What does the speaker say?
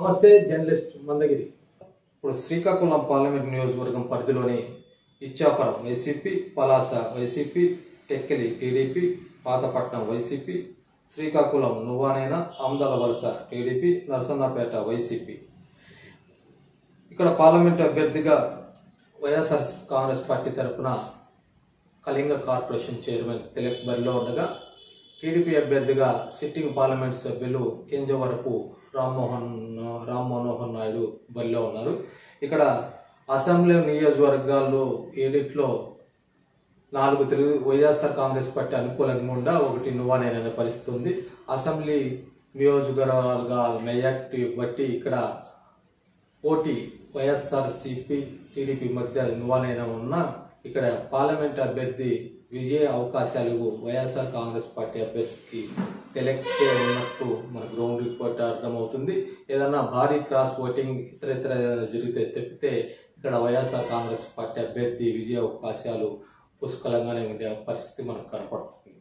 నమస్తే జర్నలిస్ట్ మందగిరి. ఇప్పుడు శ్రీకాకుళం పార్లమెంట్ నియోజకవర్గం పరిధిలోని ఇచ్చాపురం వైసీపీ, పలాస వైసీపీ, టెక్కెలి టీడీపీ, పాతపట్నం వైసీపీ, శ్రీకాకుళం నువ్వానైనా, ఆమదాల వలస టీడీపీ, నరసన్నపేట వైసీపీ. ఇక్కడ పార్లమెంట్ అభ్యర్థిగా వైఎస్ఆర్ కాంగ్రెస్ పార్టీ తరఫున కళింగ కార్పొరేషన్ చైర్మన్ తిలక్ బరిలో ఉండగా, టీడీపీ అభ్యర్థిగా సిట్టింగ్ పార్లమెంట్ సభ్యులు కింజవరపు రామ్ మనోహర్ నాయుడు బరిలో ఉన్నారు. ఇక్కడ అసెంబ్లీ నియోజకవర్గాల్లో 7లో 4 వైఎస్ఆర్ కాంగ్రెస్ పార్టీ అనుకూలంగా ఉండా 1 నువ్వానైనా పరిస్థితి ఉంది. అసెంబ్లీ నియోజకవర్గాల మెజార్టీ బట్టి ఇక్కడ పోటీ వైఎస్ఆర్సీపీ టీడీపీ మధ్య నువ్వానైనా ఉన్నా ఇక్కడ పార్లమెంట్ అభ్యర్థి విజయ అవకాశాలు వైఎస్ఆర్ కాంగ్రెస్ పార్టీ అభ్యర్థికి తెలియకే ఉన్నట్టు మన గ్రౌండ్ రిపోర్ట్ అర్థమవుతుంది. ఏదన్నా భారీ క్రాస్ ఓటింగ్ ఇతర జరిగితే తప్పితే ఇక్కడ వైఎస్ఆర్ కాంగ్రెస్ పార్టీ అభ్యర్థి విజయ అవకాశాలు పుష్కలంగానే ఉండే పరిస్థితి మనకు కనపడుతుంది.